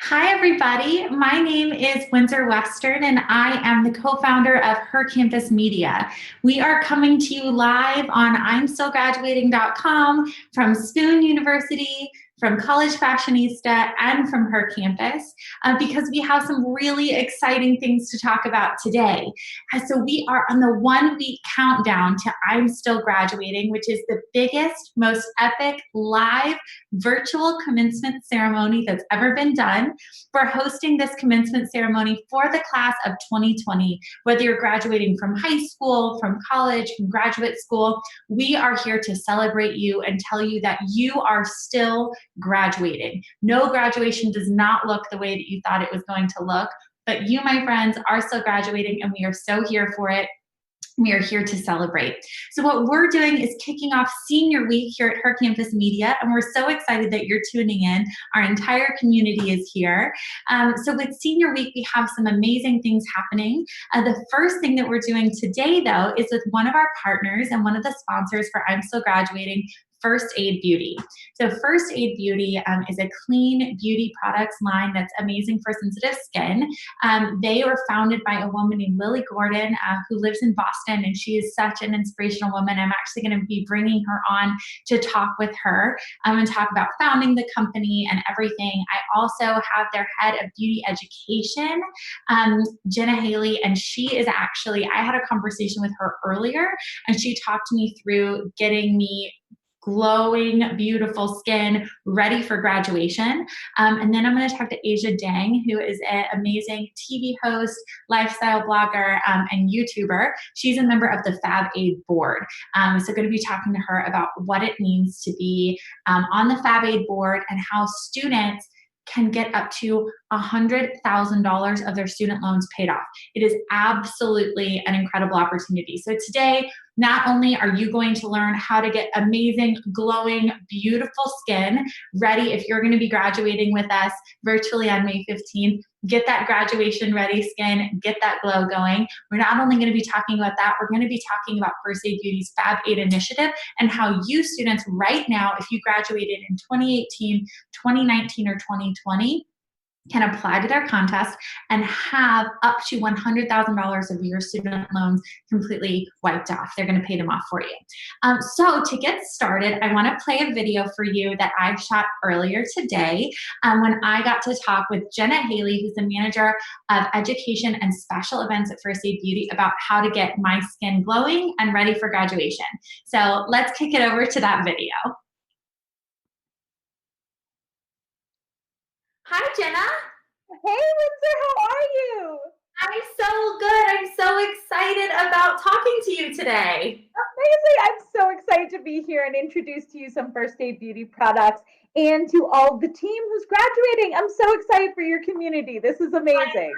Hi, everybody. My name is Windsor Western, and I am the co-founder of Her Campus Media. We are coming to you live on I'mStillGraduating.com from Spoon University, from College Fashionista, and from Her Campus, because we have some really exciting things to talk about today. So we are on the 1-week countdown to I'm Still Graduating, which is the biggest, most epic live virtual commencement ceremony that's ever been done. We're hosting this commencement ceremony for the class of 2020. Whether you're graduating from high school, from college, from graduate school, we are here to celebrate you and tell you that you are still graduating. No graduation does not look the way that you thought it was going to look, but you, my friends, are still graduating, and we are so here for it. We are here to celebrate. So what we're doing is kicking off Senior Week here at Her Campus Media, and we're so excited that you're tuning in. Our entire community is here. So with Senior Week, we have some amazing things happening. The first thing that we're doing today, though, is with one of our partners and one of the sponsors for I'm Still Graduating, First Aid Beauty. So First Aid Beauty is a clean beauty products line that's amazing for sensitive skin. They were founded by a woman named Lily Gordon, who lives in Boston, and she is such an inspirational woman. I'm actually going to be bringing her on to talk with her and talk about founding the company and everything. I also have their head of beauty education, Jenna Haley, and she is actually, I had a conversation with her earlier, and she talked to me through getting me glowing, beautiful skin ready for graduation. And then I'm going to talk to Asia Dang, who is an amazing TV host, lifestyle blogger, and YouTuber. She's a member of the Fab Aid board. So going to be talking to her about what it means to be on the Fab Aid board and how students can get up to $100,000 of their student loans paid off. It is absolutely an incredible opportunity. So today, not only are you going to learn how to get amazing, glowing, beautiful skin ready if you're going to be graduating with us virtually on May 15th, get that graduation ready skin, get that glow going. We're not only going to be talking about that, we're going to be talking about First Aid Beauty's Fab Aid initiative and how you students right now, if you graduated in 2018, 2019, or 2020, can apply to their contest and have up to $100,000 of your student loans completely wiped off. They're going to pay them off for you. So to get started, I want to play a video for you that I shot earlier today when I got to talk with Jenna Haley, who's the manager of education and special events at First Aid Beauty, about how to get my skin glowing and ready for graduation. So let's kick it over to that video. Hi, Jenna. Hey, Windsor, how are you? I'm so good. I'm so excited about talking to you today. Amazing. I'm so excited to be here and introduce to you some First Aid Beauty products and to all the team who's graduating. I'm so excited for your community. This is amazing.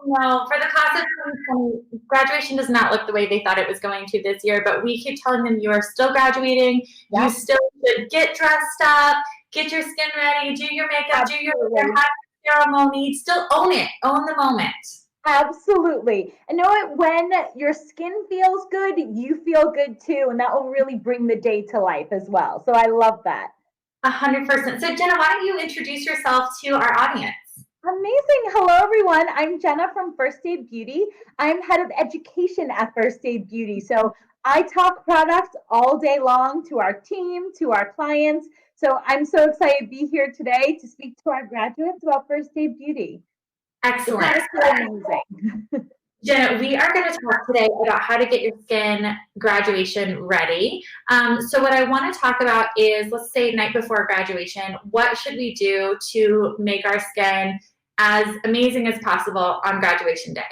No, for the class of 2020, graduation does not look the way they thought it was going to this year, but we keep telling them you are still graduating. Yep. You still should get dressed up, get your skin ready, do your makeup, do your ceremony, still own it, own the moment. Absolutely. And know it, when your skin feels good, you feel good too, and that will really bring the day to life as well. So I love that. 100%. So Jenna, why don't you introduce yourself to our audience? Amazing. Hello, everyone. I'm Jenna from First Aid Beauty. I'm head of education at First Aid Beauty. So I talk products all day long to our team, to our clients. So I'm so excited to be here today to speak to our graduates about First Aid Beauty. Excellent. Jenna, we are going to talk today about how to get your skin graduation ready. So what I want to talk about is, let's say night before graduation, what should we do to make our skin as amazing as possible on graduation day?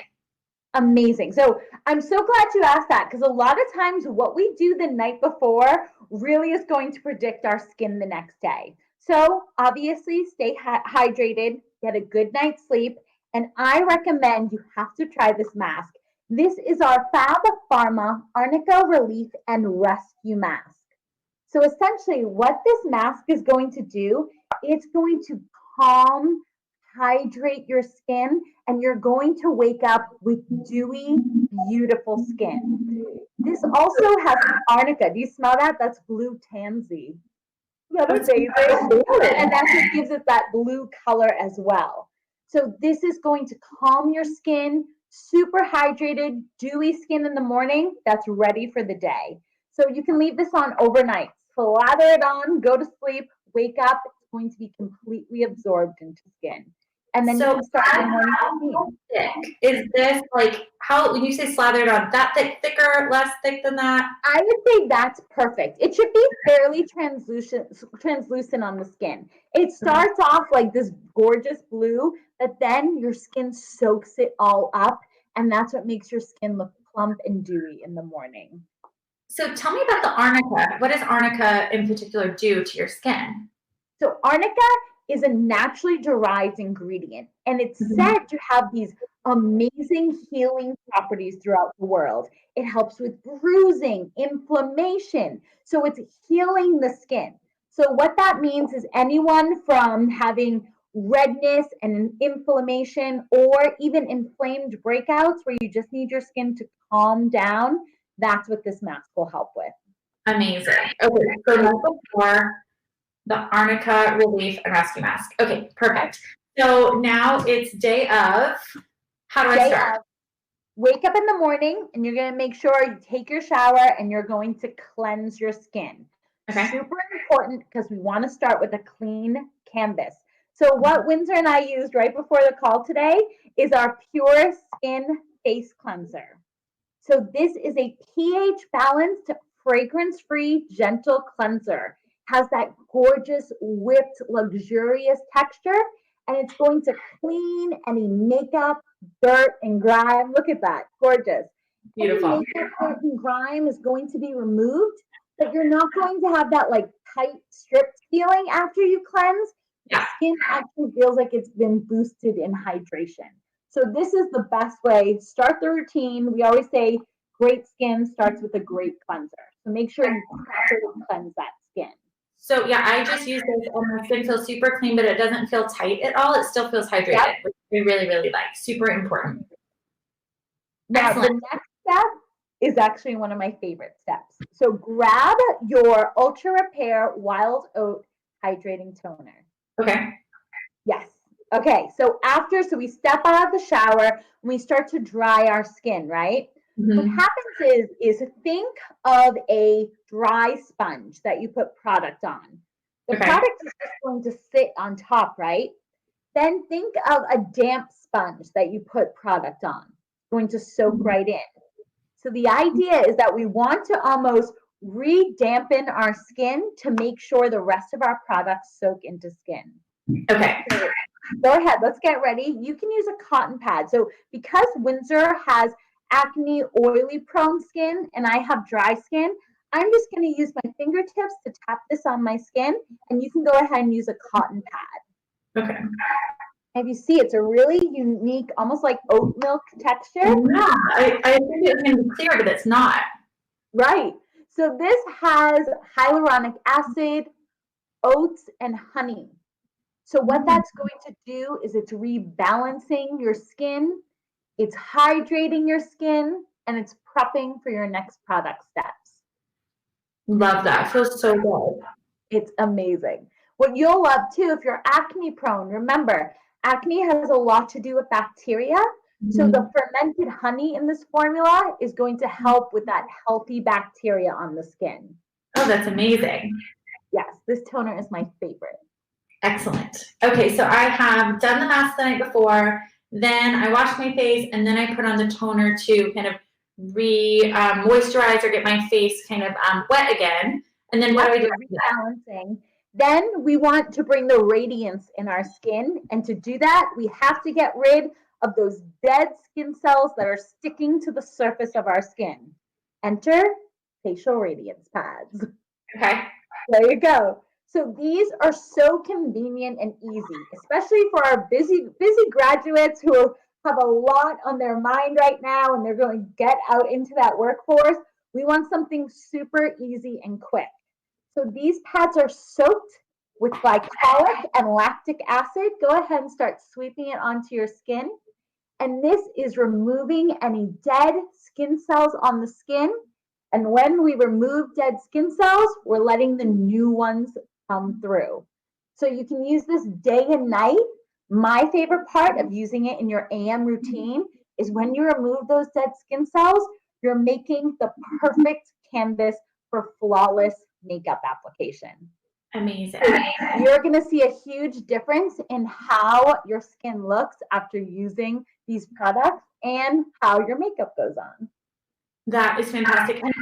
Amazing. So I'm so glad you asked that, because a lot of times what we do the night before really is going to predict our skin the next day. So obviously stay hydrated, get a good night's sleep, and I recommend you have to try this mask. This is our Fab Pharma Arnica Relief and Rescue Mask. So essentially what this mask is going to do, it's going to calm, hydrate your skin, and you're going to wake up with dewy, beautiful skin. This also has arnica. Do you smell that? That's blue tansy. Yeah, that's amazing. And that's what gives it that blue color as well. So this is going to calm your skin, super hydrated, dewy skin in the morning that's ready for the day. So you can leave this on overnight. Slather it on, go to sleep, wake up, it's going to be completely absorbed into skin. And then you can start your morning routine. Thick is this, like, how, when you say slathered on, that thick, thicker, less thick than that? I would say that's perfect. It should be fairly translucent on the skin. It starts off like this gorgeous blue, but then your skin soaks it all up, and that's what makes your skin look plump and dewy in the morning. So tell me about the arnica. What does arnica in particular do to your skin? So arnica is a naturally derived ingredient, and it's said to have these amazing healing properties throughout the world. It helps with bruising, inflammation. So it's healing the skin. So what that means is anyone from having redness and inflammation or even inflamed breakouts where you just need your skin to calm down, that's what this mask will help with. Amazing. Okay, so that's before the Arnica Relief and Rescue Mask. Okay, perfect. So now it's day of. How do I start? Wake up in the morning and you're going to make sure you take your shower and you're going to cleanse your skin. Okay. Super important because we want to start with a clean canvas. So what Windsor and I used right before the call today is our Pure Skin Face Cleanser. So this is a pH balanced, fragrance-free, gentle cleanser. Has that gorgeous, whipped, luxurious texture, and it's going to clean any makeup, dirt, and grime. Look at that, gorgeous. Beautiful. Any makeup, dirt, and grime is going to be removed, but you're not going to have that like tight, stripped feeling after you cleanse. Yeah. The skin actually feels like it's been boosted in hydration. So this is the best way. Start the routine. We always say great skin starts with a great cleanser. So make sure you properly cleanse that skin. So yeah, I just use this and my skin feels super clean, but it doesn't feel tight at all. It still feels hydrated, yep. Which we really, really like. Super important. Now, the next step is actually one of my favorite steps. So grab your Ultra Repair Wild Oat Hydrating Toner. Okay. Yes. Okay. So we step out of the shower and we start to dry our skin, right? Mm-hmm. What happens is think of a dry sponge that you put product on. The product is just going to sit on top, right? Then think of a damp sponge that you put product on. It's going to soak right in. So the idea is that we want to almost re-dampen our skin to make sure the rest of our products soak into skin. Okay. So go ahead. Let's get ready. You can use a cotton pad. So because Windsor has acne, oily prone skin, and I have dry skin, I'm just going to use my fingertips to tap this on my skin, and you can go ahead and use a cotton pad. Okay. If you see, it's a really unique, almost like oat milk texture. Yeah, I think it's going to be clear, but it's not. Right. So this has hyaluronic acid, oats, and honey. So what that's going to do is it's rebalancing your skin, it's hydrating your skin, and it's prepping for your next product steps. Love that. Feels so good. It's amazing. What you'll love too, if you're acne prone, remember, acne has a lot to do with bacteria. Mm-hmm. So the fermented honey in this formula is going to help with that healthy bacteria on the skin. Oh, that's amazing. Yes, this toner is my favorite. Excellent. Okay, so I have done the mask the night before, then I wash my face, and then I put on the toner to kind of moisturize or get my face kind of wet again. And then what do I do? Rebalancing. Then we want to bring the radiance in our skin. And to do that, we have to get rid of those dead skin cells that are sticking to the surface of our skin. Enter facial radiance pads. Okay. There you go. So these are so convenient and easy, especially for our busy graduates who have a lot on their mind right now and they're going to get out into that workforce. We want something super easy and quick. So these pads are soaked with glycolic and lactic acid. Go ahead and start sweeping it onto your skin. And this is removing any dead skin cells on the skin. And when we remove dead skin cells, we're letting the new ones come through. So you can use this day and night. My favorite part of using it in your AM routine is when you remove those dead skin cells, you're making the perfect canvas for flawless makeup application. Amazing. You're going to see a huge difference in how your skin looks after using these products and how your makeup goes on. That is fantastic. And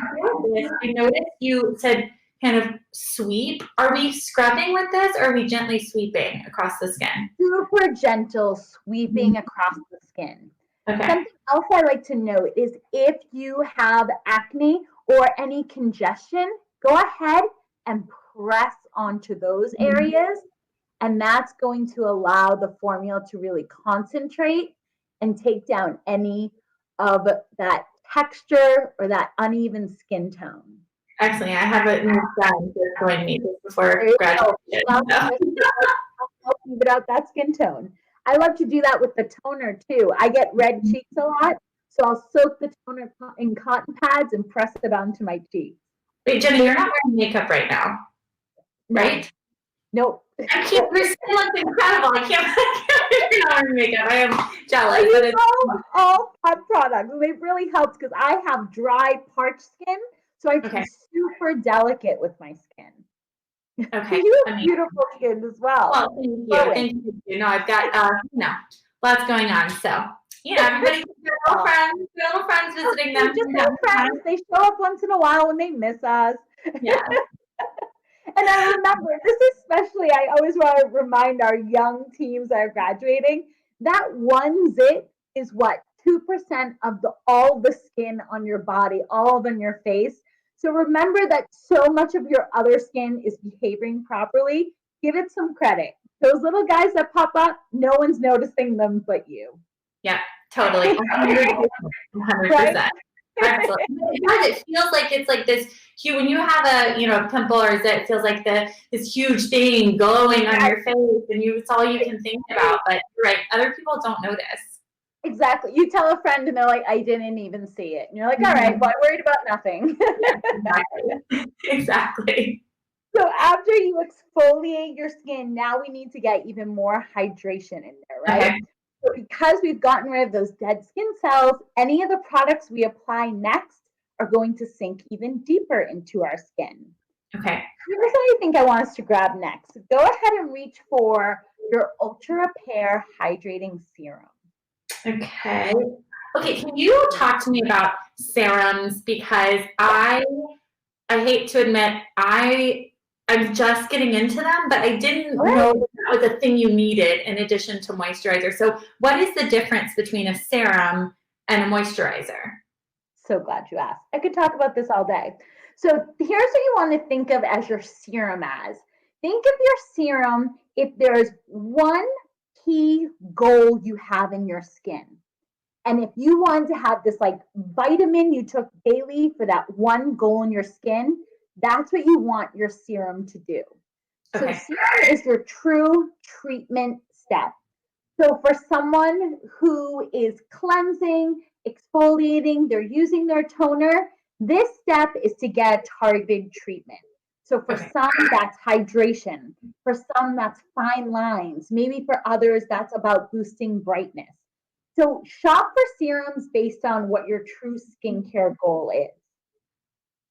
I noticed you said kind of sweep. Are we scrubbing with this, or are we gently sweeping across the skin? Super gentle sweeping across the skin. Okay. Something else I like to note is if you have acne or any congestion, go ahead and press onto those areas, and that's going to allow the formula to really concentrate and take down any of that texture or that uneven skin tone. Excellent. I have a new friend who joined me just before graduation. I'll even out that skin tone. I love to do that with the toner too. I get red cheeks a lot, so I'll soak the toner in cotton pads and press it onto my cheeks. Wait, Jenny, you're not wearing makeup right now, right? Nope. Your skin looks incredible. I can't believe you're not wearing makeup. I am jealous. I use all PUD products. They really helped because I have dry, parched skin, so I feel super delicate with my skin. Okay. You have beautiful skin as well. Well, thank you. Thank you. No, I've got lots going on. So, everybody's little friends visiting them. Just little friends. They show up once in a while when they miss us. Yeah. And I remember this, especially, I always want to remind our young teams that are graduating that one zit is what 2% of all the skin on your body, all of on your face. So remember that so much of your other skin is behaving properly. Give it some credit. Those little guys that pop up, no one's noticing them but you. Yeah, totally. 100%. Right? Excellent. It feels like it's like this when you have a pimple or zit, it feels like this huge thing glowing on your face, and it's all you can think about. But you're right, other people don't notice. Exactly. You tell a friend and they're like, I didn't even see it. And you're like, all right, well, I worried about nothing. Exactly. So after you exfoliate your skin, now we need to get even more hydration in there, right? Okay. So because we've gotten rid of those dead skin cells, any of the products we apply next are going to sink even deeper into our skin. Okay. Here's what I think I want us to grab next. Go ahead and reach for your Ultra Repair Hydrating Serum. Okay. Okay, can you talk to me about serums? Because I hate to admit, I'm just getting into them, but I didn't know that was a thing you needed in addition to moisturizer. So what is the difference between a serum and a moisturizer? So glad you asked. I could talk about this all day. So here's what you want to think of as your serum as. Think of your serum if there's one key goal you have in your skin. And if you want to have this like vitamin you took daily for that one goal in your skin, that's what you want your serum to do. Okay. So serum is your true treatment step. So for someone who is cleansing, exfoliating, they're using their toner, this step is to get a targeted treatment. So for some, that's hydration. For some, that's fine lines. Maybe for others, that's about boosting brightness. So shop for serums based on what your true skincare goal is.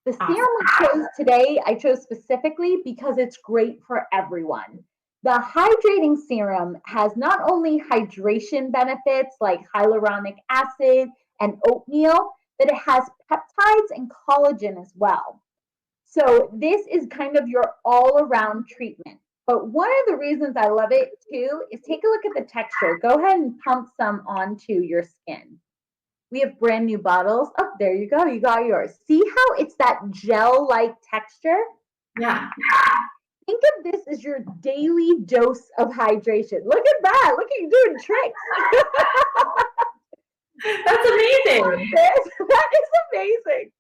The serum we chose today, I chose specifically because it's great for everyone. The hydrating serum has not only hydration benefits like hyaluronic acid and oatmeal, but it has peptides and collagen as well. So this is kind of your all-around treatment. But one of the reasons I love it too is take a look at the texture. Go ahead and pump some onto your skin. We have brand new bottles. Oh, there you go. You got yours. See how it's that gel-like texture? Yeah. Think of this as your daily dose of hydration. Look at that. Look at you doing tricks. That's amazing. That is amazing.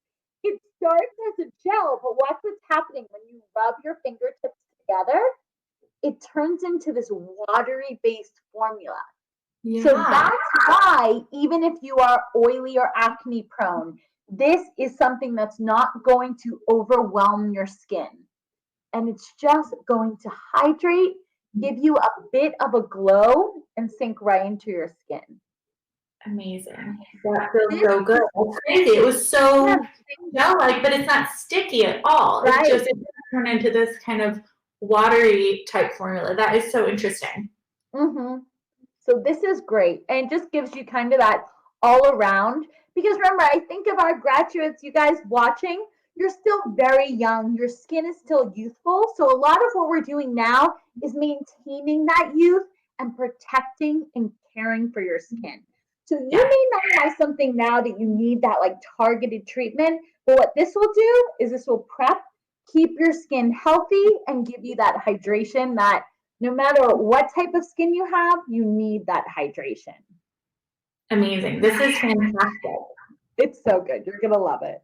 It starts as a gel, but watch what's happening when you rub your fingertips together. It turns into this watery-based formula. Yeah. So that's why, even if you are oily or acne prone, this is something that's not going to overwhelm your skin. And it's just going to hydrate give you a bit of a glow and sink right into your skin. Amazing. That feels so good. That's crazy. It was so gel-like, but it's not sticky at all. Right. It doesn't turn into this kind of watery type formula. That is so interesting. So this is great, and it just gives you kind of that all around. Because remember, I think of our graduates, you guys watching, you're still very young. Your skin is still youthful. So a lot of what we're doing now is maintaining that youth and protecting and caring for your skin. So you may not have something now that you need that like targeted treatment, but what this will do is this will prep, keep your skin healthy, and give you that hydration that no matter what type of skin you have, you need that hydration. Amazing. This is fantastic. It's so good. You're going to love it.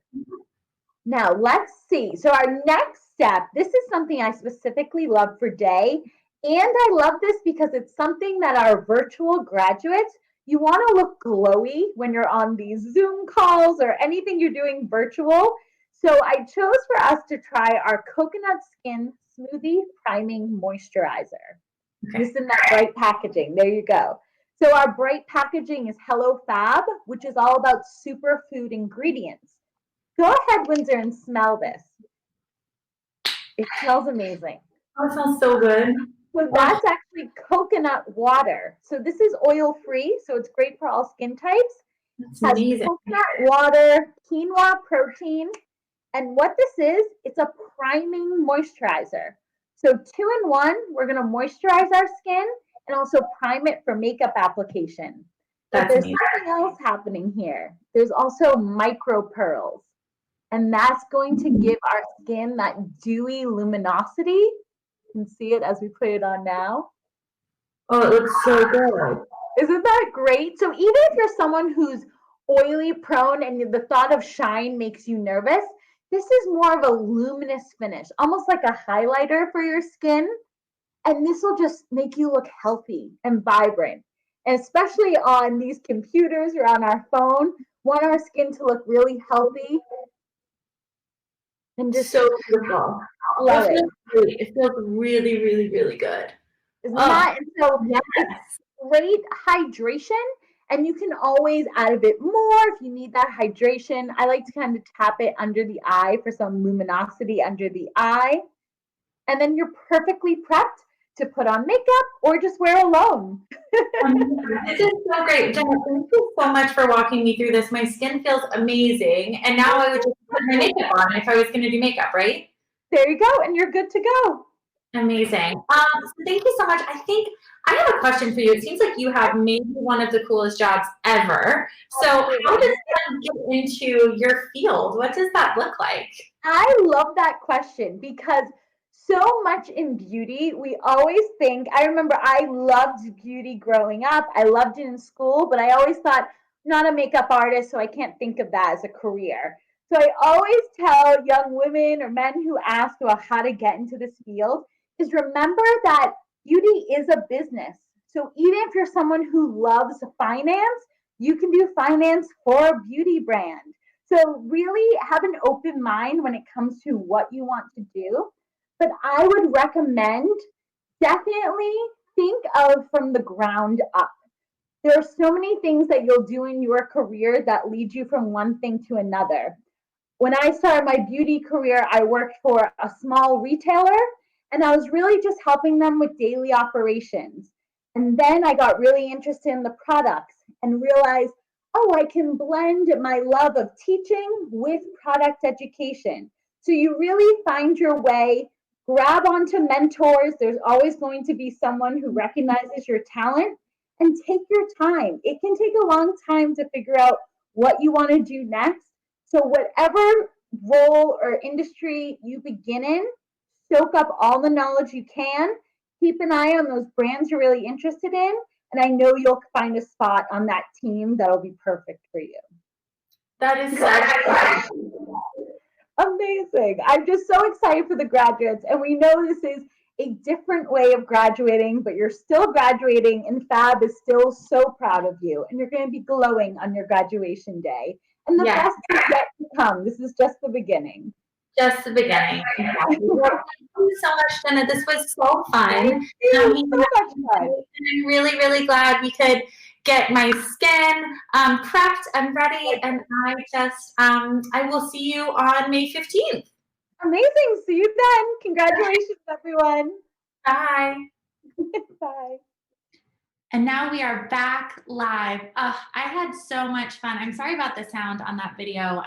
Now, let's see. So our next step, this is something I specifically love for Day. And I love this because it's something that our virtual graduates, you want to look glowy when you're on these Zoom calls or anything you're doing virtual. So I chose for us to try our Coconut Skin Smoothie Priming Moisturizer. Okay. This is in that bright packaging. There you go. So our bright packaging is Hello Fab, which is all about superfood ingredients. Go ahead, Windsor, and smell this. It smells amazing. Oh, it smells so good. So that's actually coconut water. So this is oil-free, so it's great for all skin types. That's amazing. Coconut water, quinoa protein, and what this is, it's a priming moisturizer. So 2-in-1, we're going to moisturize our skin and also prime it for makeup application. But there's something else happening here. There's also micro pearls, and that's going to give our skin that dewy luminosity. You can see it as we put it on now. Oh, it looks so good. Isn't that great? So even if you're someone who's oily prone and the thought of shine makes you nervous, this is more of a luminous finish, almost like a highlighter for your skin. And this will just make you look healthy and vibrant. And especially on these computers or on our phone, want our skin to look really healthy. And just so beautiful. Love it. It feels really, really, really good. Isn't that? And so it's great hydration. And you can always add a bit more if you need that hydration. I like to kind of tap it under the eye for some luminosity under the eye. And then you're perfectly prepped to put on makeup or just wear alone. This is so great. Jenna, thank you so much for walking me through this. My skin feels amazing. And now I would just put my makeup on if I was going to do makeup, right? There you go. And you're good to go. Amazing. So thank you so much. I think I have a question for you. It seems like you have maybe one of the coolest jobs ever. So how does one get into your field? What does that look like? I love that question because so much in beauty, we always think, I remember I loved beauty growing up. I loved it in school, but I always thought, I'm not a makeup artist, so I can't think of that as a career. So I always tell young women or men who ask about how to get into this field is remember that beauty is a business. So even if you're someone who loves finance, you can do finance for a beauty brand. So really have an open mind when it comes to what you want to do. But I would recommend definitely think of from the ground up. There are so many things that you'll do in your career that lead you from one thing to another. When I started my beauty career, I worked for a small retailer and I was really just helping them with daily operations. And then I got really interested in the products and realized, oh, I can blend my love of teaching with product education. So you really find your way. Grab onto mentors. There's always going to be someone who recognizes your talent and take your time. It can take a long time to figure out what you want to do next. So whatever role or industry you begin in, soak up all the knowledge you can. Keep an eye on those brands you're really interested in. And I know you'll find a spot on that team that'll be perfect for you. That is so amazing. I'm just so excited for the graduates. And we know this is a different way of graduating, but you're still graduating and Fab is still so proud of you. And you're going to be glowing on your graduation day. And the best is yet to come. This is just the beginning. Just the beginning. Exactly. Well, thank you so much, Jenna. This was so fun. So much fun. I'm really, really glad we could get my skin prepped and ready. And I will see you on May 15th. Amazing. See you then. Congratulations, everyone. Bye. Bye. And now we are back live. I had so much fun. I'm sorry about the sound on that video.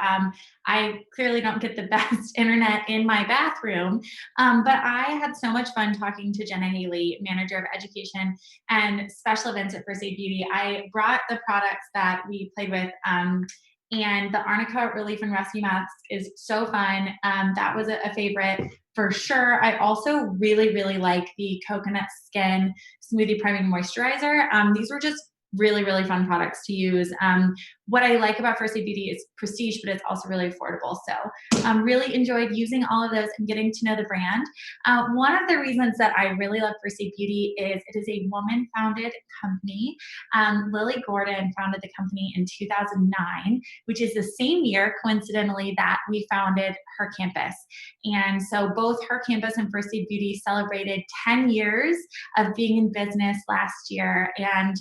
I clearly don't get the best internet in my bathroom, but I had so much fun talking to Jenna Haley, Manager of Education and Special Events at First Aid Beauty. I brought the products that we played with, and the Arnica Relief and Rescue Mask is so fun. That was a favorite for sure. I also really, really like the Coconut Skin Smoothie Priming Moisturizer. These were just really, really fun products to use. What I like about First Aid Beauty is prestige, but it's also really affordable. So really enjoyed using all of those and getting to know the brand. One of the reasons that I really love First Aid Beauty is it is a woman-founded company. Lily Gordon founded the company in 2009, which is the same year, coincidentally, that we founded Her Campus. And so both Her Campus and First Aid Beauty celebrated 10 years of being in business last year. And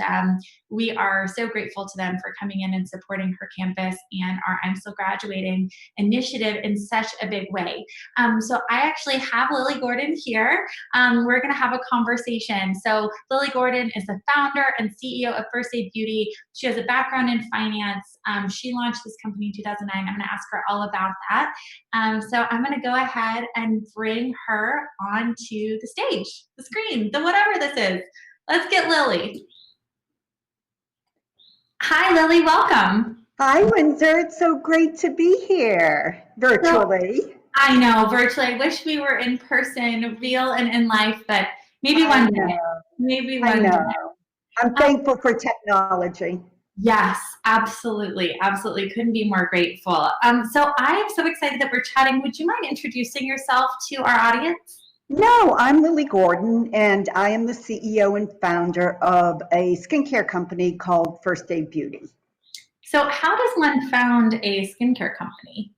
we are so grateful to them for coming in and supporting Her Campus and our I'm Still Graduating initiative in such a big way. So I actually have Lily Gordon here. We're going to have a conversation. So Lily Gordon is the founder and CEO of First Aid Beauty. She has a background in finance. She launched this company in 2009. I'm going to ask her all about that. So I'm going to go ahead and bring her onto the stage, the screen, the whatever this is. Let's get Lily. Hi, Lily, welcome. Hi, Windsor. It's so great to be here virtually. I know, virtually. I wish we were in person, real and in life, but maybe one day. Maybe one day. I'm thankful for technology. Yes, absolutely. Absolutely. Couldn't be more grateful. So I am so excited that we're chatting. Would you mind introducing yourself to our audience? No, I'm Lily Gordon, and I am the CEO and founder of a skincare company called First Aid Beauty. So how does one found a skincare company?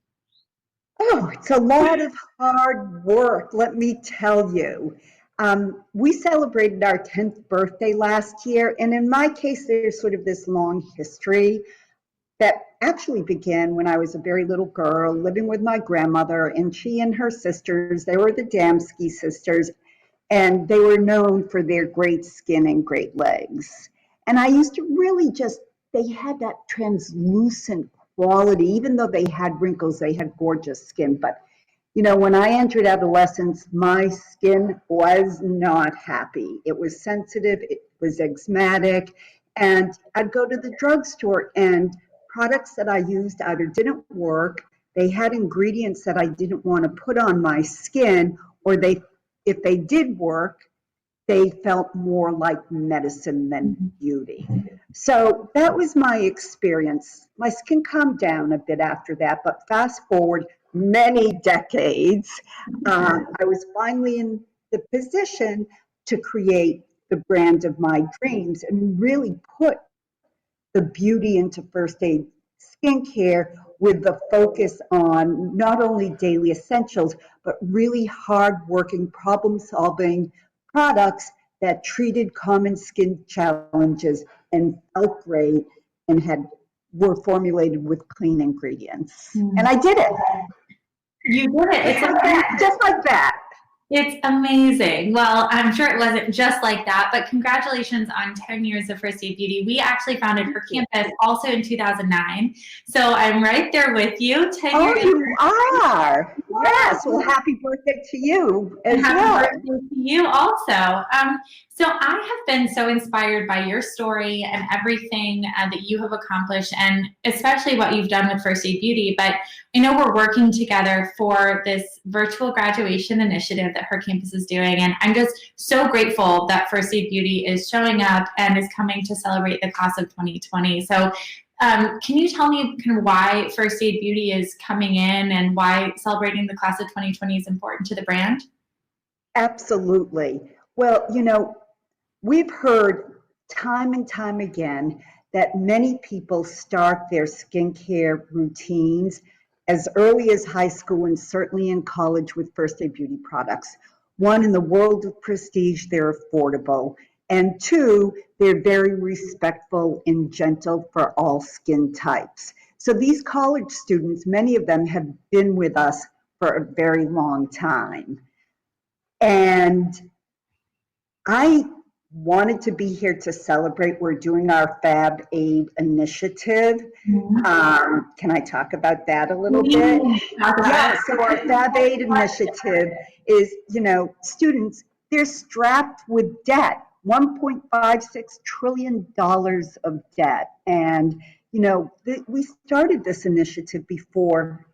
Oh, it's a lot of hard work, let me tell you. We celebrated our 10th birthday last year, and in my case, there's sort of this long history that actually began when I was a very little girl living with my grandmother, and she and her sisters, they were the Damsky sisters, and they were known for their great skin and great legs. And I used to really they had that translucent quality. Even though they had wrinkles, they had gorgeous skin. But, you know, when I entered adolescence, my skin was not happy. It was sensitive, it was eczematic, and I'd go to the drugstore and products that I used either didn't work, they had ingredients that I didn't want to put on my skin, or if they did work, they felt more like medicine than beauty. So that was my experience. My skin calmed down a bit after that, but fast forward many decades, I was finally in the position to create the brand of my dreams and really put the beauty into First Aid skincare with the focus on not only daily essentials, but really hard-working, problem-solving products that treated common skin challenges and felt great and were formulated with clean ingredients. And I did it. You did it. It's just like that. It's amazing. Well, I'm sure it wasn't just like that, but congratulations on 10 years of First Aid Beauty. We actually founded Her Campus also in 2009. So I'm right there with you. 10 years. Oh, you are. Yes. Well, happy birthday to you as well. Happy birthday to you also. So I have been so inspired by your story and everything that you have accomplished, and especially what you've done with First Aid Beauty. But I know we're working together for this virtual graduation initiative that Her Campus is doing, and I'm just so grateful that First Aid Beauty is showing up and is coming to celebrate the class of 2020. So can you tell me kind of why First Aid Beauty is coming in and why celebrating the class of 2020 is important to the brand? Absolutely. Well, you know, we've heard time and time again that many people start their skincare routines as early as high school and certainly in college with First Aid Beauty products. One, in the world of prestige, they're affordable. And two, they're very respectful and gentle for all skin types. So these college students, many of them have been with us for a very long time. And I wanted to be here to celebrate. We're doing our Fab Aid initiative. Can I talk about that a little bit? Yeah, so our Fab Aid initiative is, students, they're strapped with debt, $1.56 trillion of debt. And, we started this initiative before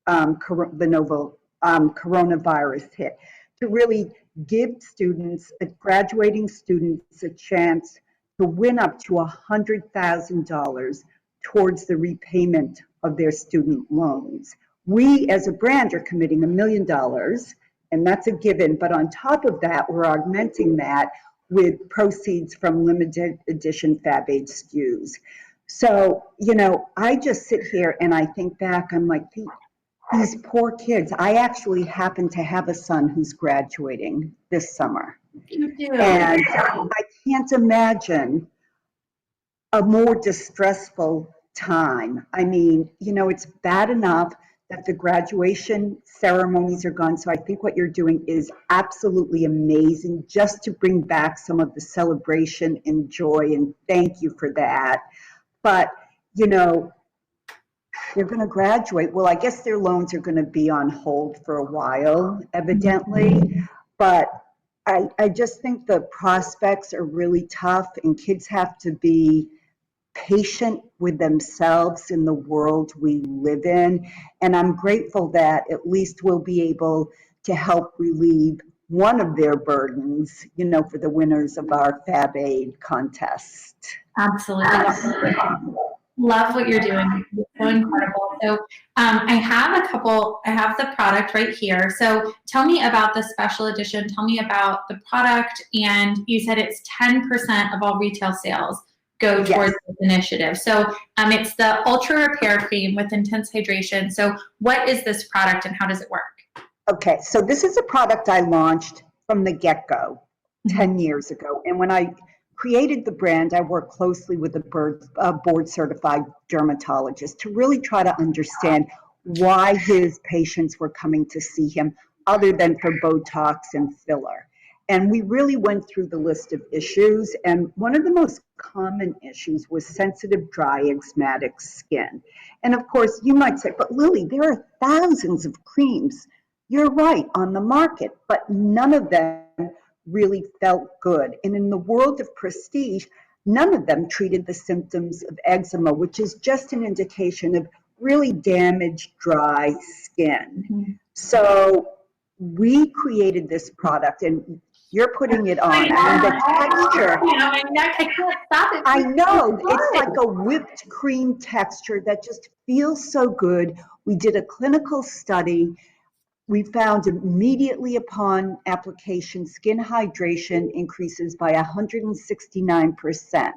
the novel coronavirus hit, to really give students, graduating students, a chance to win up to $100,000 towards the repayment of their student loans. We, as a brand, are committing $1 million, and that's a given. But on top of that, we're augmenting that with proceeds from limited edition Fab Aid SKUs. So, I just sit here and I think back, I'm like, these poor kids. I actually happen to have a son who's graduating this summer. You do. And I can't imagine a more distressful time. I mean, it's bad enough that the graduation ceremonies are gone. So I think what you're doing is absolutely amazing, just to bring back some of the celebration and joy, and thank you for that. But, they're going to graduate. Well, I guess their loans are going to be on hold for a while, evidently. But I just think the prospects are really tough, and kids have to be patient with themselves in the world we live in. And I'm grateful that at least we'll be able to help relieve one of their burdens, for the winners of our Fab Aid contest. Absolutely. Love what you're doing. It's so incredible. So I have the product right here. So tell me about the special edition. Tell me about the product. And you said it's 10% of all retail sales go towards this initiative. So it's the Ultra Repair Cream with intense hydration. So what is this product and how does it work? Okay, so this is a product I launched from the get-go 10 years ago. And when I created the brand, I worked closely with a board-certified dermatologist to really try to understand why his patients were coming to see him other than for Botox and filler. And we really went through the list of issues, and one of the most common issues was sensitive, dry, eczematic skin. And of course, you might say, but Lily, there are thousands of creams, you're right, on the market, but none of them really felt good. And in the world of prestige, none of them treated the symptoms of eczema, which is just an indication of really damaged, dry skin. So we created this product, and you're putting it on. And the texture, My neck, I can't stop it. I know, it's like a whipped cream texture that just feels so good. We did a clinical study. We found immediately upon application, skin hydration increases by 169%.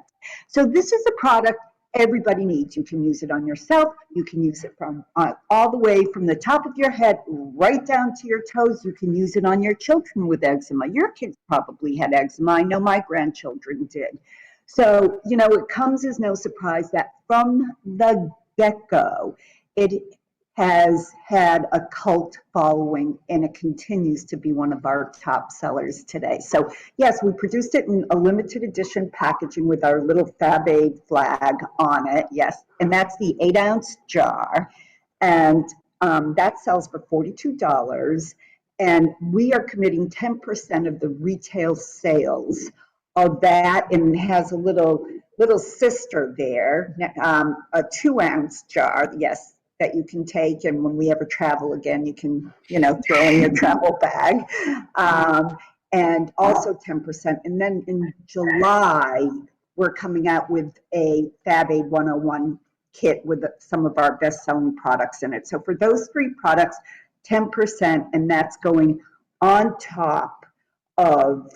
So this is a product everybody needs. You can use it on yourself. You can use it from all the way from the top of your head right down to your toes. You can use it on your children with eczema. Your kids probably had eczema. I know my grandchildren did. So, it comes as no surprise that from the get-go, it has had a cult following, and it continues to be one of our top sellers today. So yes, we produced it in a limited edition packaging with our little Fab Aid flag on it. Yes, and that's the 8-ounce jar, and that sells for $42. And we are committing 10% of the retail sales of that, and has a little sister there, a 2-ounce jar. Yes, that you can take, and when we ever travel again, you can, throw in your travel bag, and also 10%. And then in July, we're coming out with a Fab Aid 101 kit with some of our best-selling products in it. So for those 3 products, 10%, and that's going on top of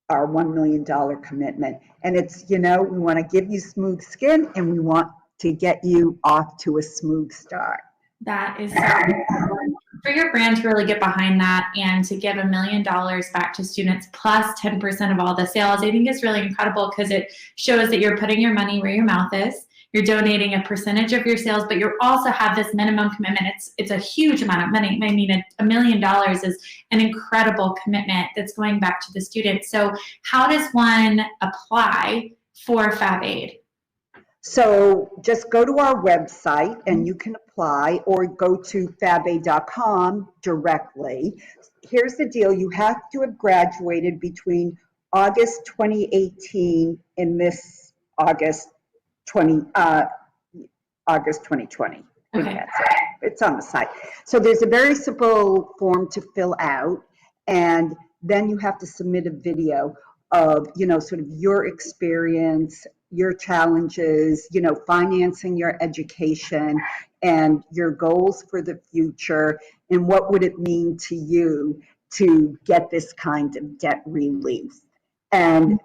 our $1 million commitment. And it's, we want to give you smooth skin, and we want to get you off to a smooth start. That is so incredible. For your brand to really get behind that and to give $1 million back to students plus 10% of all the sales, I think is really incredible because it shows that you're putting your money where your mouth is. You're donating a percentage of your sales, but you also have this minimum commitment. It's a huge amount of money. I mean, $1 million is an incredible commitment that's going back to the students. So how does one apply for FabAid? So just go to our website and you can apply, or go to fabaid.com directly. Here's the deal. You have to have graduated between August 2018 and this August 2020. Okay. It's on the site. So there's a very simple form to fill out, and then you have to submit a video of, sort of your experience, your challenges, financing your education and your goals for the future, and what would it mean to you to get this kind of debt relief. And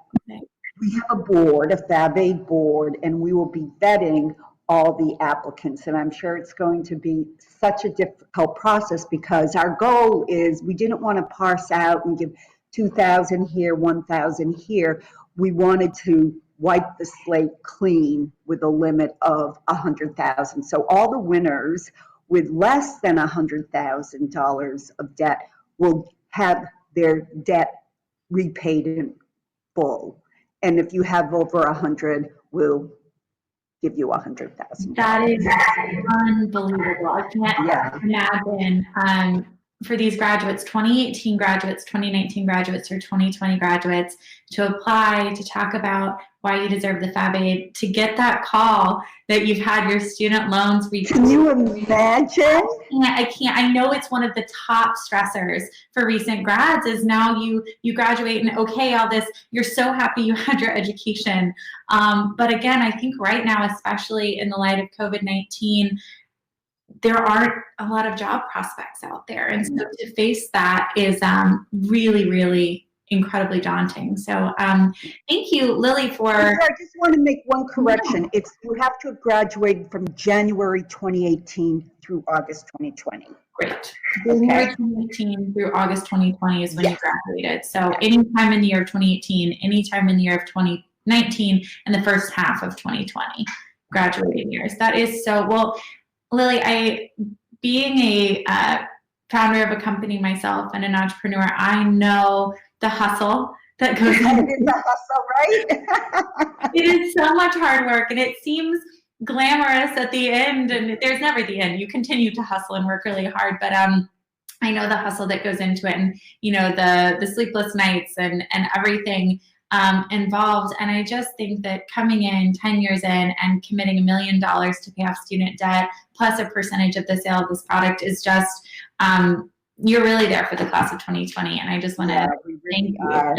we have a board, a FabAid board, and we will be vetting all the applicants. And I'm sure it's going to be such a difficult process because our goal is we didn't want to parse out and give 2,000 here, 1,000 here. We wanted to wipe the slate clean with a limit of 100,000. So all the winners with less than $100,000 of debt will have their debt repaid in full. And if you have over 100, we'll give you 100,000. That is unbelievable. I can't imagine for these graduates, 2018 graduates, 2019 graduates, or 2020 graduates, to apply, to talk about why you deserve the FabAid, to get that call that you've had your student loans repaid. Can you imagine? I can't. I know it's one of the top stressors for recent grads is now you graduate and okay, all this, you're so happy you had your education. But again, I think right now, especially in the light of COVID-19, there aren't a lot of job prospects out there. And so to face that is really, really incredibly daunting. So thank you, Lily, for... I just want to make one correction. It's you have to have graduated from January 2018 through August 2020. Great. January 2018 through August 2020 is when you graduated. So anytime in the year of 2018, anytime in the year of 2019, and the first half of 2020, graduating years. That is so... Well, Lily, being a founder of a company myself and an entrepreneur, I know the hustle that goes into it. The hustle, right? It is so much hard work, and it seems glamorous at the end, and there's never the end. You continue to hustle and work really hard, but I know the hustle that goes into it, and the sleepless nights and everything involved. And I just think that coming in 10 years in and committing $1 million to pay off student debt plus a percentage of the sale of this product is just, you're really there for the class of 2020. And I just want to thank you.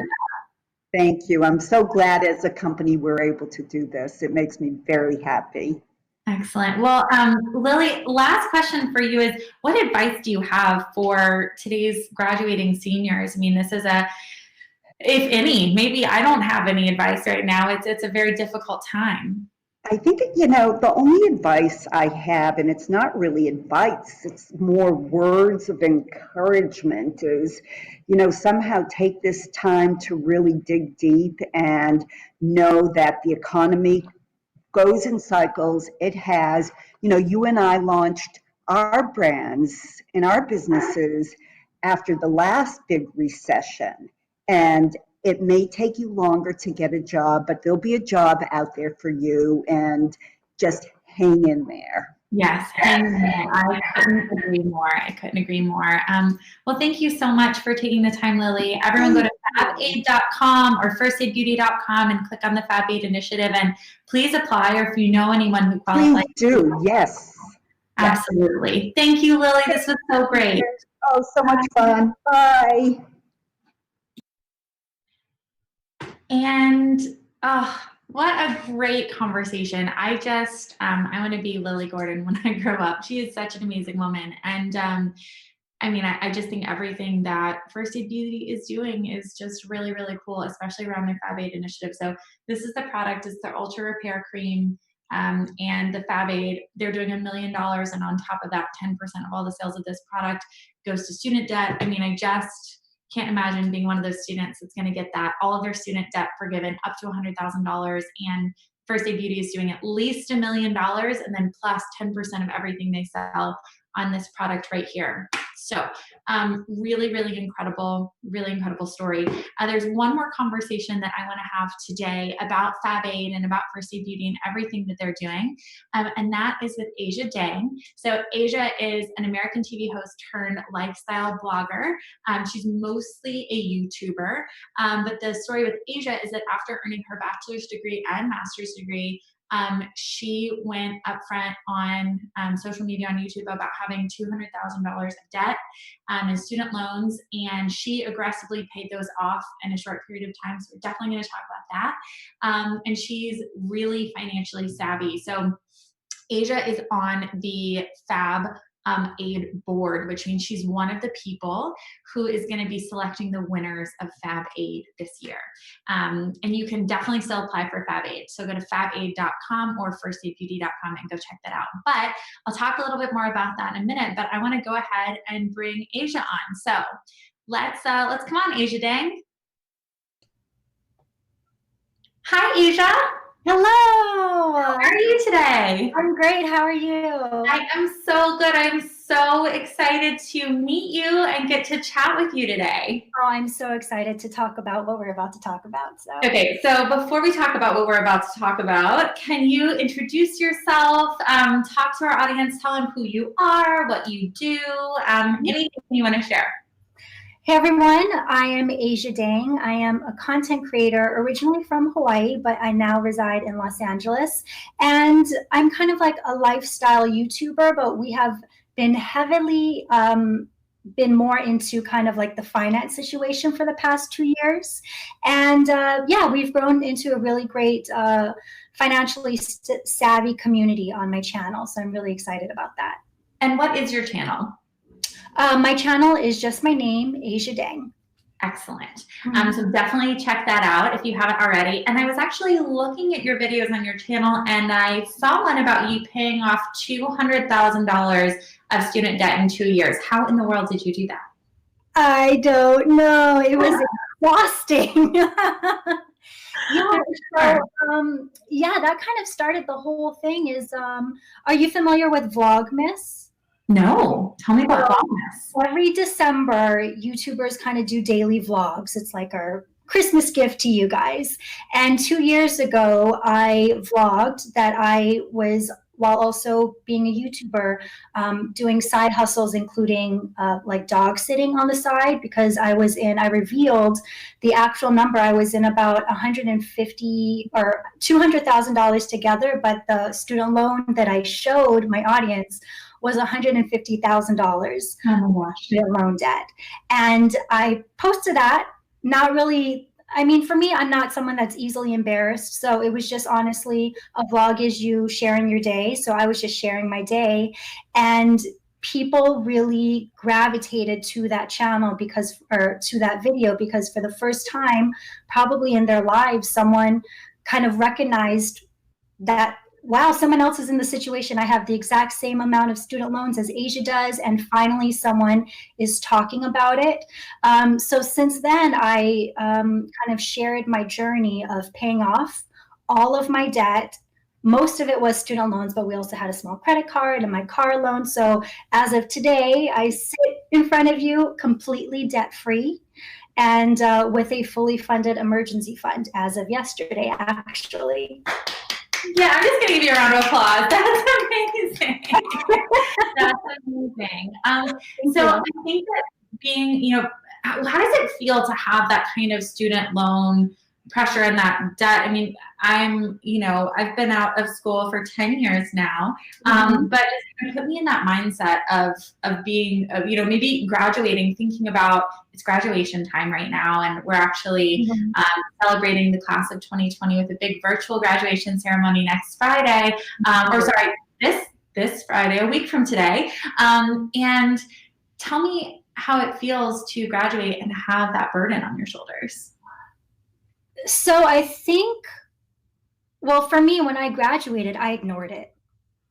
Thank you. I'm so glad as a company we're able to do this. It makes me very happy. Excellent. Well, Lily, last question for you is, what advice do you have for today's graduating seniors? I mean, this is if any, maybe I don't have any advice right now. It's a very difficult time. I think, the only advice I have, and it's not really advice, it's more words of encouragement, is, somehow take this time to really dig deep and know that the economy goes in cycles. It has, you and I launched our brands and our businesses after the last big recession. And it may take you longer to get a job, but there'll be a job out there for you, and just hang in there. Yes, hang in there. I couldn't agree more. Well, thank you so much for taking the time, Lily. Everyone go to fabaid.com or firstaidbeauty.com and click on the FabAid initiative, and please apply, or if you know anyone who qualifies. Please do, yes. Absolutely. Thank you, Lily. This was so great. Oh, so much fun. Bye. And what a great conversation. I want to be Lily Gordon when I grow up. She is such an amazing woman. And I just think everything that First Aid Beauty is doing is just really, really cool, especially around their FabAid initiative. So this is the product. It's the Ultra Repair Cream. And the Fab Aid, they're doing $1 million. And on top of that, 10% of all the sales of this product goes to student debt. I mean, I just can't imagine being one of those students that's going to get that, all of their student debt forgiven up to $100,000. And First Aid Beauty is doing at least $1 million and then plus 10% of everything they sell on this product right here. So really, really incredible story. There's one more conversation that I want to have today about Fab Aid and about First Aid Beauty and everything that they're doing. And that is with Asia Dang. So Asia is an American TV host turned lifestyle blogger. She's mostly a YouTuber. But the story with Asia is that after earning her bachelor's degree and master's degree, she went upfront on social media on YouTube about having $200,000 of debt in student loans, and she aggressively paid those off in a short period of time. So we're definitely going to talk about that. And she's really financially savvy. So Asia is on the Fab Aid board, which means she's one of the people who is going to be selecting the winners of Fab Aid this year. And you can definitely still apply for Fab Aid. So go to fabaid.com or firstaidbeauty.com and go check that out. But I'll talk a little bit more about that in a minute, but I want to go ahead and bring Asia on. So let's come on, Asia Dang. Hi, Asia. Hello. How are you today? I'm great. How are you? I am so good. I'm so excited to meet you and get to chat with you today. Oh, I'm so excited to talk about what we're about to talk about. So. Okay, so before we talk about what we're about to talk about, can you introduce yourself, talk to our audience, tell them who you are, what you do, anything you want to share? Hey everyone, I am Asia Dang. I am a content creator originally from Hawaii, but I now reside in Los Angeles. And I'm kind of like a lifestyle YouTuber, but we have been heavily been more into kind of like the finance situation for the past 2 years. And yeah, we've grown into a really great financially savvy community on my channel. So I'm really excited about that. And what is your channel? My channel is just my name, Asia Dang. Excellent. So definitely check that out if you haven't already. And I was actually looking at your videos on your channel and I saw one about you paying off $200,000 of student debt in 2 years. How in the world did you do that? I don't know. It was exhausting. Yeah, so yeah, that kind of started the whole thing. Is are you familiar with Vlogmas? No, tell me about Vlogmas. Every December, YouTubers kind of do daily vlogs. It's like our Christmas gift to you guys. And 2 years ago, I vlogged that I was, while also being a YouTuber, doing side hustles, including like dog sitting on the side, because I revealed the actual number. I was in about $150,000 or $200,000 together, but the student loan that I showed my audience was $150,000 student loan debt. And I posted that, not really, I mean, for me, I'm not someone that's easily embarrassed. So it was just honestly, a vlog is you sharing your day. So I was just sharing my day. And people really gravitated to that channel to that video, because for the first time, probably in their lives, someone kind of recognized that, wow, someone else is in the situation. I have the exact same amount of student loans as Asia does. And finally, someone is talking about it. So since then, I kind of shared my journey of paying off all of my debt. Most of it was student loans, but we also had a small credit card and my car loan. So as of today, I sit in front of you completely debt-free and with a fully funded emergency fund as of yesterday, actually. Yeah, I'm just gonna give you a round of applause. That's amazing. That's amazing. So I think that being, how does it feel to have that kind of student loan pressure and that debt? I mean, I've been out of school for 10 years now, but it put me in that mindset of being, maybe graduating, thinking about it's graduation time right now, and we're actually celebrating the class of 2020 with a big virtual graduation ceremony next Friday, this Friday, a week from today. And tell me how it feels to graduate and have that burden on your shoulders. So I think Well, for me, when I graduated, I ignored it.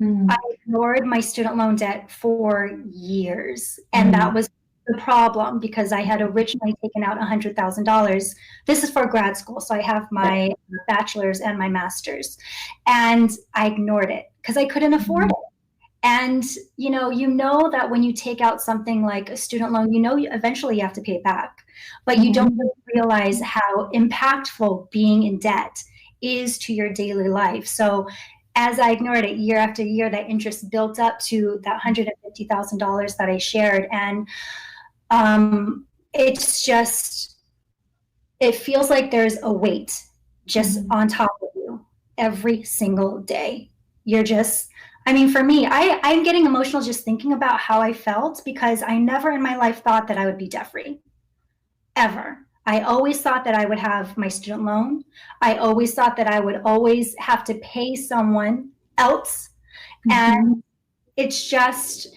Mm. I ignored my student loan debt for years. And that was the problem because I had originally taken out $100,000. This is for grad school. So I have my bachelor's and my master's. And I ignored it because I couldn't afford it. And you know that when you take out something like a student loan, eventually you have to pay it back. But you don't really realize how impactful being in debt is to your daily life. So as I ignored it year after year, that interest built up to that $150,000 that I shared. And it's just, it feels like there's a weight just on top of you every single day. You're just, I mean, for me, I'm getting emotional just thinking about how I felt because I never in my life thought that I would be debt-free, ever. I always thought that I would have my student loan. I always thought that I would always have to pay someone else. And it's just,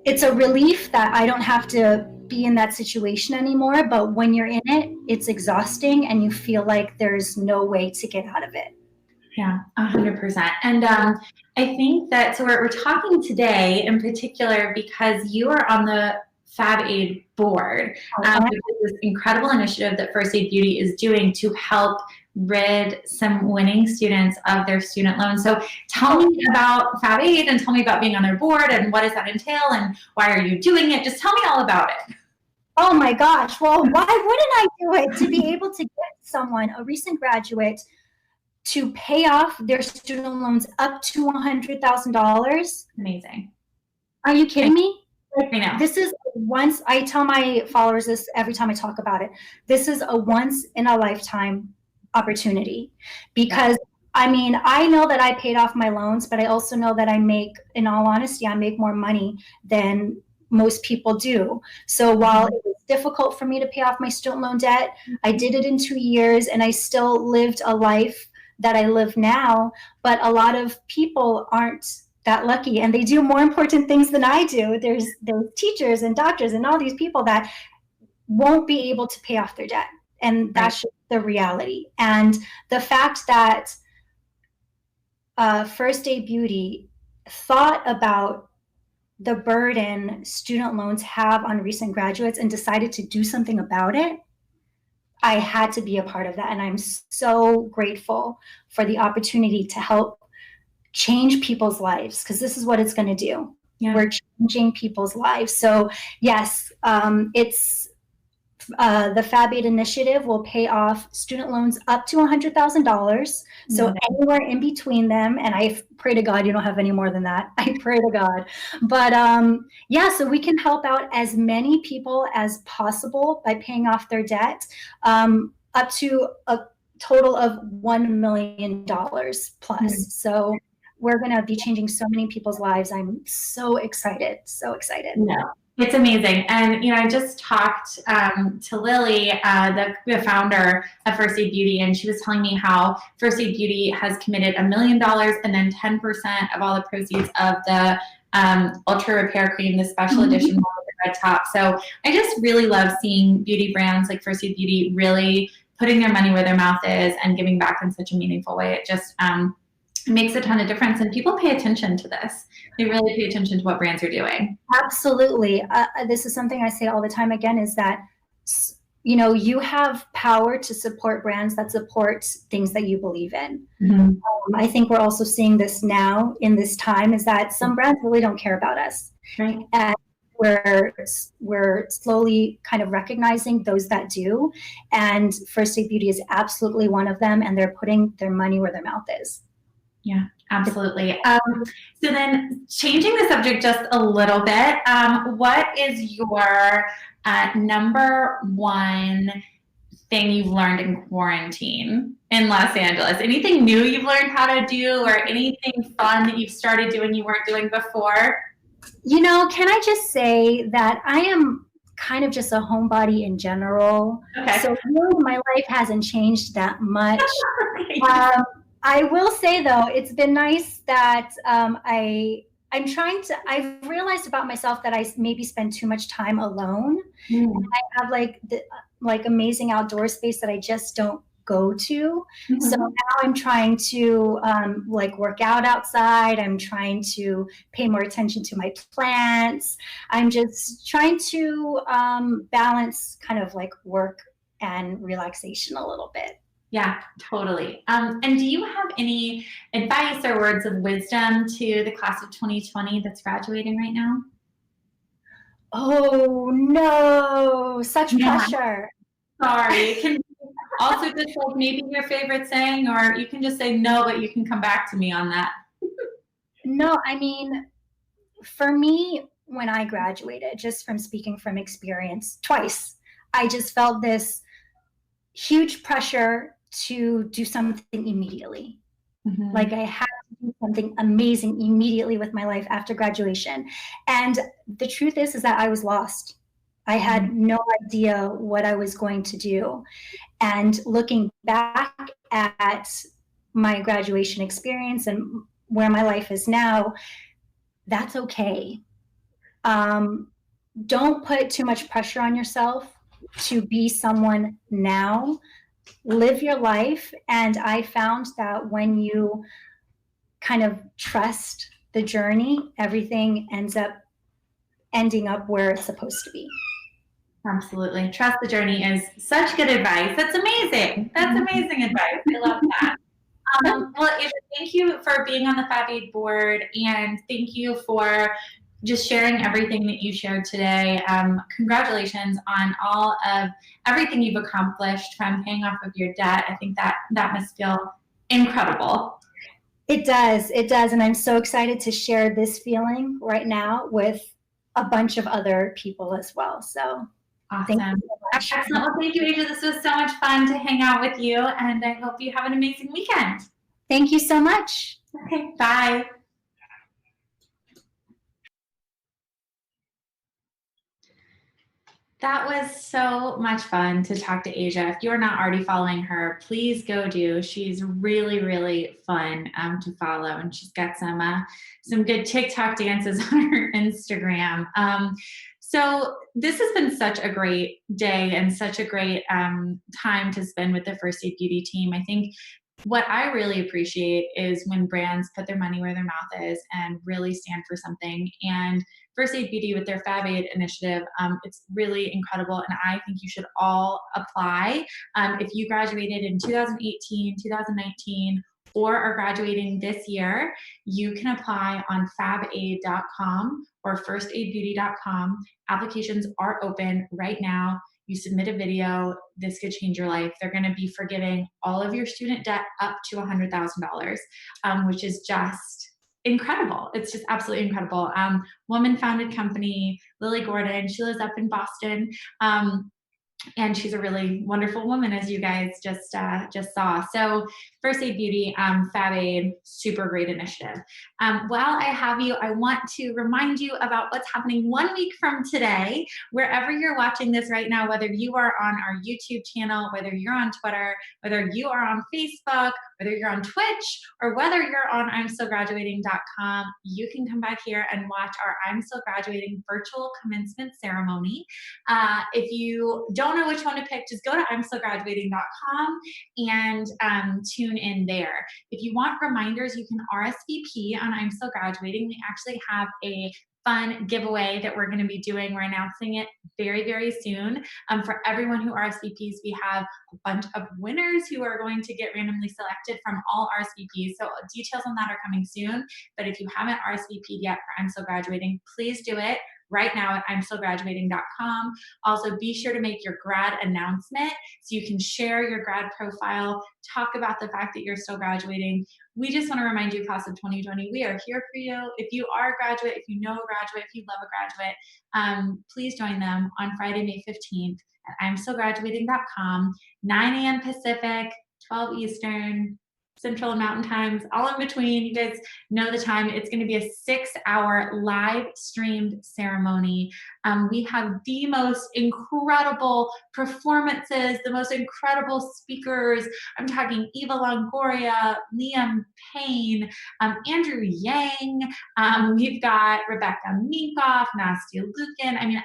it's a relief that I don't have to be in that situation anymore. But when you're in it, it's exhausting and you feel like there's no way to get out of it. Yeah, 100%. And I think that, so we're talking today in particular because you are on the FabAid board, which is this incredible initiative that First Aid Beauty is doing to help rid some winning students of their student loans. So tell me about FabAid and tell me about being on their board and what does that entail and why are you doing it? Just tell me all about it. Oh my gosh. Well, why wouldn't I do it? To be able to get someone, a recent graduate, to pay off their student loans up to $100,000. Amazing. Are you kidding me? I know. This is once, I tell my followers this every time I talk about it. This is a once in a lifetime opportunity because I mean, I know that I paid off my loans, but I also know that I make, in all honesty, I make more money than most people do. So while it was difficult for me to pay off my student loan debt, I did it in 2 years and I still lived a life that I live now, but a lot of people aren't that lucky and they do more important things than I do. There's teachers and doctors and all these people that won't be able to pay off their debt. And that's just the reality. And the fact that First Aid Beauty thought about the burden student loans have on recent graduates and decided to do something about it, I had to be a part of that. And I'm so grateful for the opportunity to help change people's lives, because this is what it's going to do. Yeah. We're changing people's lives. So yes, it's the FabAid initiative will pay off student loans up to $100,000. So anywhere in between them, and I pray to God you don't have any more than that. I pray to God. But yeah, so we can help out as many people as possible by paying off their debt, up to a total of $1 million plus. So we're going to be changing so many people's lives. I'm so excited, so excited. Yeah. It's amazing. And, you know, I just talked to Lily, the founder of First Aid Beauty, and she was telling me how First Aid Beauty has committed $1 million and then 10% of all the proceeds of the Ultra Repair Cream, the special edition one with the red top. So I just really love seeing beauty brands like First Aid Beauty really putting their money where their mouth is and giving back in such a meaningful way. It just makes a ton of difference, and people pay attention to this. They really pay attention to what brands are doing. Absolutely. This is something I say all the time again, is that, you know, you have power to support brands that support things that you believe in. I think we're also seeing this now in this time, is that some brands really don't care about us. Right. And we're slowly kind of recognizing those that do. And First Aid Beauty is absolutely one of them, and they're putting their money where their mouth is. Yeah, absolutely. So then changing the subject just a little bit, what is your number one thing you've learned in quarantine in Los Angeles? Anything new you've learned how to do, or anything fun that you've started doing you weren't doing before? You know, can I just say that I am kind of just a homebody in general. Okay. So really my life hasn't changed that much. I will say though, it's been nice that I've realized about myself that I maybe spend too much time alone. And I have like amazing outdoor space that I just don't go to. Mhm. So now I'm trying to like work out outside. I'm trying to pay more attention to my plants. I'm just trying to balance kind of like work and relaxation a little bit. Yeah, totally. And do you have any advice or words of wisdom to the class of 2020 that's graduating right now? Oh no, such Yeah, pressure. sorry. It can be also just like maybe your favorite saying, or you can just say no, but you can come back to me on that. No, I mean, for me, when I graduated, just from speaking from experience twice, I just felt this huge pressure to do something immediately. Mhm. Like I had to do something amazing immediately with my life after graduation. And the truth is that I was lost. I had no idea what I was going to do. And looking back at my graduation experience and where my life is now, that's okay. Don't put too much pressure on yourself to be someone now. Live your life. And I found that when you kind of trust the journey, everything ends up ending up where it's supposed to be. Absolutely. Trust the journey is such good advice. That's amazing. That's amazing advice. I love that. Well, Ava, thank you for being on the Fab Aid board, and thank you for just sharing everything that you shared today. Congratulations on all of everything you've accomplished, from paying off of your debt. I think that must feel incredible. It does. It does. And I'm so excited to share this feeling right now with a bunch of other people as well. So Awesome. thank you so much. Excellent. Well, thank you, Asia. This was so much fun to hang out with you, and I hope you have an amazing weekend. Thank you so much. Okay, bye. That was so much fun to talk to Asia. If you're not already following her, please go do. She's really, really fun to follow, and she's got some good TikTok dances on her Instagram. So this has been such a great day and such a great time to spend with the First Aid Beauty team. I think what I really appreciate is when brands put their money where their mouth is and really stand for something. And First Aid Beauty with their Fab Aid initiative, it's really incredible, and I think you should all apply. If you graduated in 2018, 2019, or are graduating this year, you can apply on fabaid.com or firstaidbeauty.com. Applications are open right now. You submit a video, this could change your life. They're going to be forgiving all of your student debt up to $100,000, which is just incredible. It's just absolutely incredible. Woman-founded company, Lily Gordon. She lives up in Boston. And she's a really wonderful woman, as you guys just saw. So First Aid Beauty, Fab Aid, super great initiative. While I have you, I want to remind you about what's happening 1 week from today. Wherever you're watching this right now, whether you are on our YouTube channel, whether you're on Twitter, whether you are on Facebook, whether you're on Twitch, or whether you're on I'mStillGraduating.com, you can come back here and watch our I'm Still Graduating virtual commencement ceremony. If you don't know which one to pick, just go to I'mStillGraduating.com and tune in there. If you want reminders, you can RSVP on I'm Still Graduating. We actually have a fun giveaway that we're going to be doing. We're announcing it very, very soon. For everyone who RSVPs, we have a bunch of winners who are going to get randomly selected from all RSVPs. So details on that are coming soon. But if you haven't RSVP'd yet for I'm Still Graduating, please do it right now at I'mStillGraduating.com. Also, be sure to make your grad announcement so you can share your grad profile, talk about the fact that you're still graduating. We just want to remind you, class of 2020, we are here for you. If you are a graduate, if you know a graduate, if you love a graduate, please join them on Friday, May 15th at I'mStillGraduating.com, 9 a.m. Pacific, 12 Eastern. Central and Mountain Times, all in between. You guys know the time. It's going to be a 6-hour live streamed ceremony. We have the most incredible performances, the most incredible speakers. I'm talking Eva Longoria, Liam Payne, Andrew Yang. We've got Rebecca Minkoff, Nastia Lukin. I mean,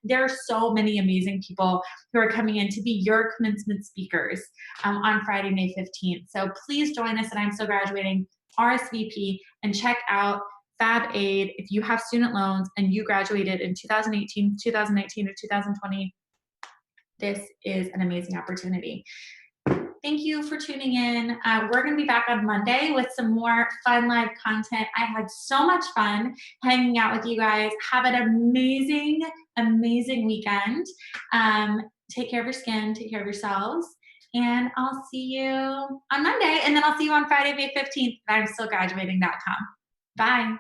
there are so many amazing people who are coming in to be your commencement speakers on Friday, May 15th. So please join us at I'm Still Graduating, RSVP, and check out Fab Aid. If you have student loans and you graduated in 2018, 2019, or 2020, this is an amazing opportunity. Thank you for tuning in. We're going to be back on Monday with some more fun live content. I had so much fun hanging out with you guys. Have an amazing, amazing weekend. Take care of your skin. Take care of yourselves. And I'll see you on Monday. And then I'll see you on Friday, May 15th at I'mStillGraduating.com. Bye.